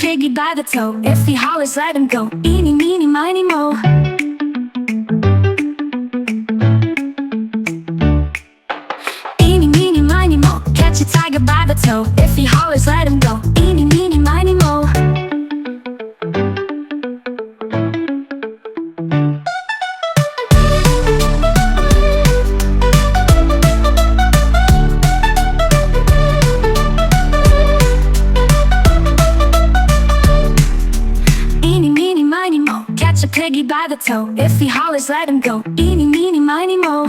piggy by the toe. If he hollers, let him go. Eeny, meeny, miny, mo. Eeny, meeny, miny, mo. Catch a tiger by the toe. If he hollers, let him go. Eeny, meeny, miny, mo. Catch a piggy by the toe. If he hollers, let him go. Eeny, meeny, miny, mo.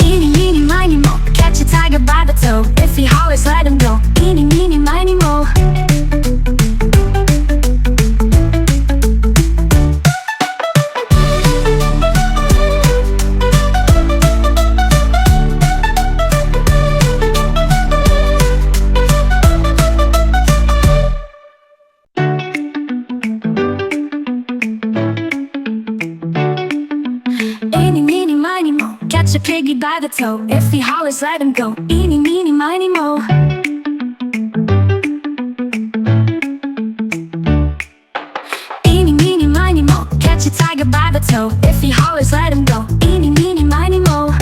Eeny, meeny, miny, mo. Catch a tiger by the toe. If he hollers, let him go. Eeny, meeny, miny, mo. Catch a piggy by the toe. If he hollers, let him go. Eeny, meeny, miny, mo. Eeny, meeny, miny, mo. Catch a tiger by the toe. If he hollers, let him go. Eeny, meeny, miny, mo.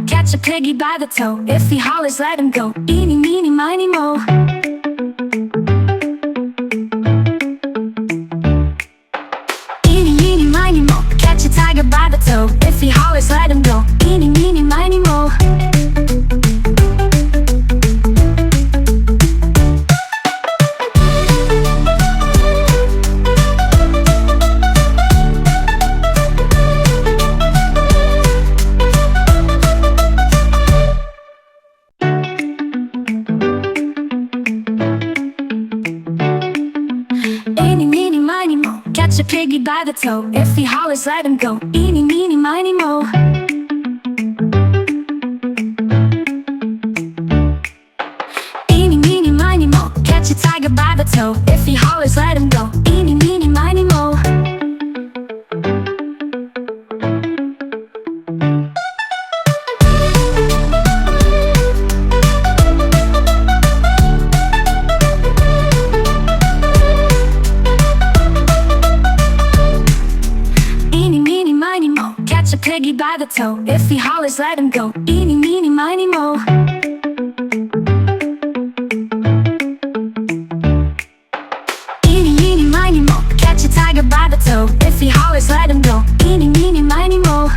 Catch a piggy by the toe. If he hollers, let him go. Eeny, meeny, miny, mo. Eeny, meeny, miny, mo. Catch a tiger by the toe. If he hollers, let him go. Eeny, meeny, miny, mo. Catch a piggy by the toe. If he hollers, let him go. Eeny, meeny, miny, mo. Eeny, meeny, miny, mo. Catch a tiger by the toe. If he hollers, let him go. Eeny, meeny, miny, mo. Catch a piggy by the toe. If he hollers, let him go. Eeny, meeny, miny, mo. Eeny, meeny, miny, mo. Catch a tiger by the toe. If he hollers, let him go. Eeny, meeny, miny, mo.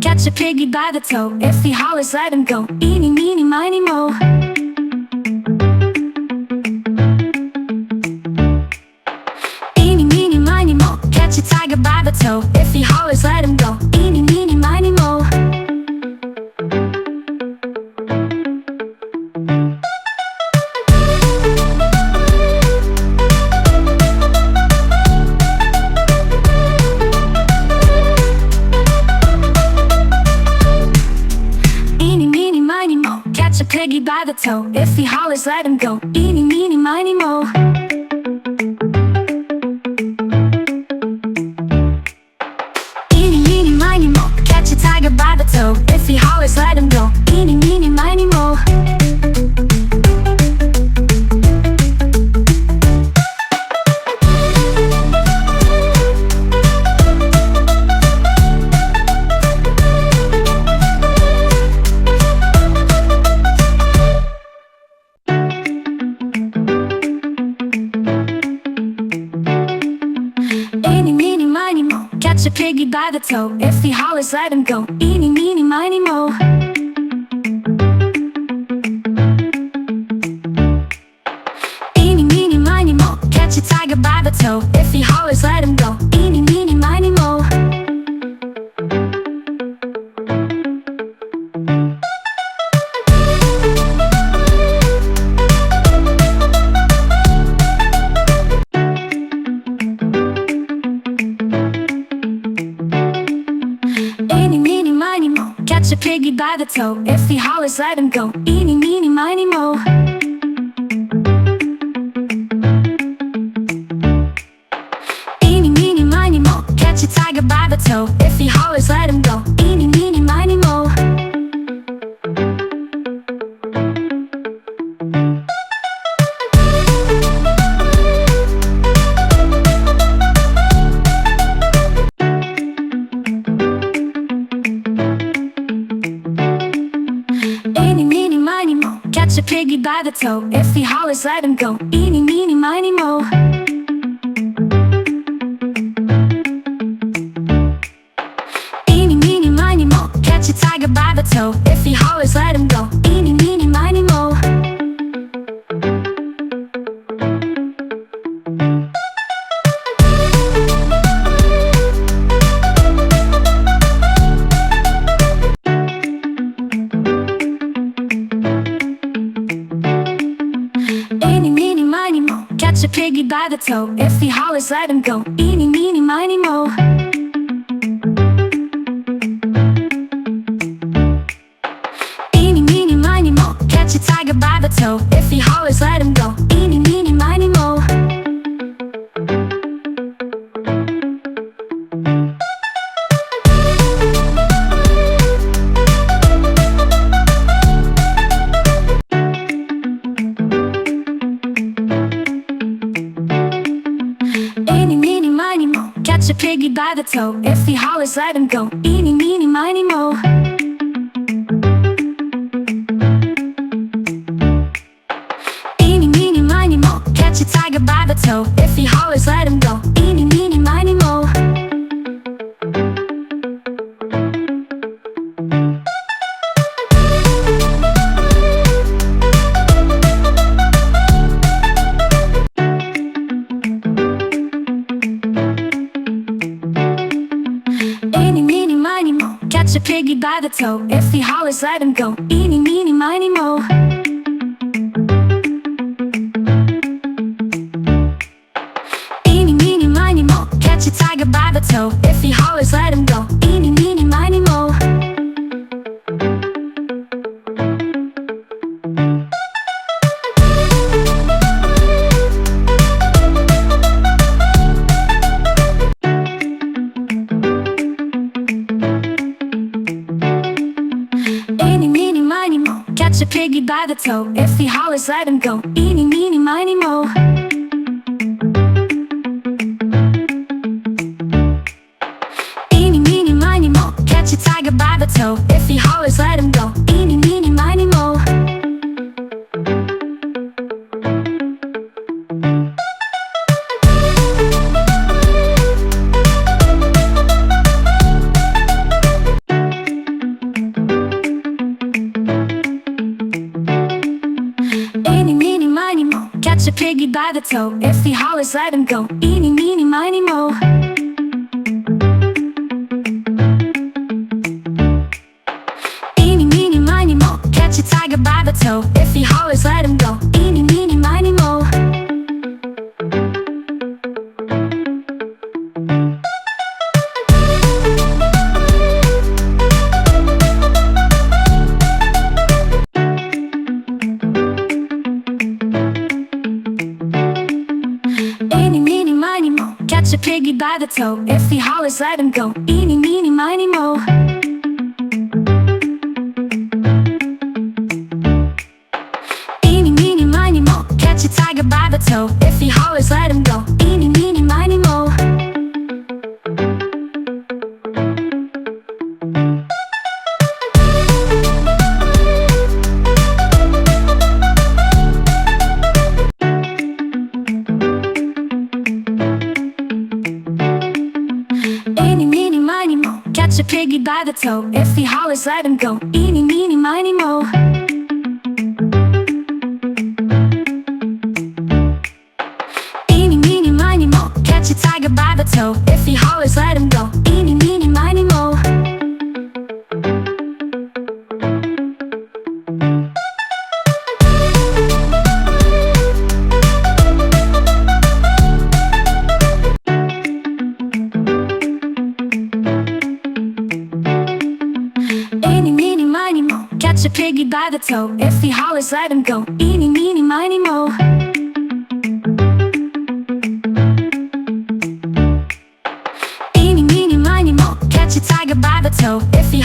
Catch a piggy by the toe. If he hollers, let him go. Eeny, meeny, miny, mo. Eeny, meeny, miny, mo. Catch a tiger by the toe. If he hollers, let him go. Eeny, meeny, miny, mo. Catch a piggy by the toe. If he hollers, let him go. Eeny, meeny, miny, mo. Eeny, meeny, miny, mo. Catch a tiger by the toe. If he hollers, let him go. Eeny, meeny, miny, mo. Catch a piggy by the toe. If he hollers, let him go. Eeny, meeny, miny, mo. Eeny, meeny, miny, mo. Catch a catch a piggy by the toe. If he hollers, let him go. Eeny, meeny, miny, moe. Eeny, meeny, miny, moe. Catch a tiger by the toe. If he hollers, let him go. Eeny, meeny, miny, moe. Eeny, meeny, miny, moe. Catch a piggy by the toe. If he hollers, let him go. Eeny, meeny, miny, moe. Eeny, meeny, miny, moe. Catch a tiger by the toe. If he hollers, let him go. Eeny, meeny, miny, moe. Eeny, meeny, miny, moe. Catch a piggy by the toe. If he hollers, let him go. Eeny, meeny, miny, moe. Eeny, meeny, miny, moe. Catch a tiger by the toe. If he hollers, let him go. Eeny, meeny, miny, moe. Eeny, meeny, miny, moe. Catch a piggy by the toe. If he hollers, let him go. Eeny, meeny, miny, moe. Eeny, meeny, miny, moe. Catch a tiger by the toe. If he hollers, let him go. Eeny, meeny, miny, moe. Eeny, meeny, miny, moe. Catch a piggy by the toe. If he hollers, let him go. Eeny, meeny, miny, moe. Eeny, meeny, miny, moe. Catch a tiger by the toe. If he hollers, let him go. Eeny, meeny, miny, moe. Eeny, meeny, miny, moe. Catch a piggy by the toe. If he hollers, let him go. Eeny, meeny, miny, moe. Eeny, meeny, miny, moe. Catch a tiger by the toe. If he hollers, let him go. Eeny, meeny, miny, moe. Eeny, meeny, miny, moe. Catch a piggy by the toe. If he hollers, let him go. Eeny, meeny, miny, moe. Eeny, meeny, miny, moe. Catch a tiger by the toe. If he hollers, let him go. Eeny, meeny, miny, moe. Eeny, meeny, miny, moe. Catch a piggy by the toe. If he hollers, let him go. Eeny, meeny, miny, moe. Eeny, meeny, miny, moe. Catch a tiger by the toe. If he hollers, let him go. Eeny, meeny, miny, moe. Eeny, meeny, miny, moe. Catch a piggy by the toe. If he hollers, let him go. Eeny, meeny, miny, moe. Eeny, meeny, miny, moe. Catch a tiger by the toe. If he hollers, let him go. Eeny, meeny, miny, moe. Eeny, meeny, catch a piggy by the toe. If he hollers, let him go. Eeny, meeny, miny, mo. Eeny, meeny, miny, mo. Catch a tiger by the toe. If he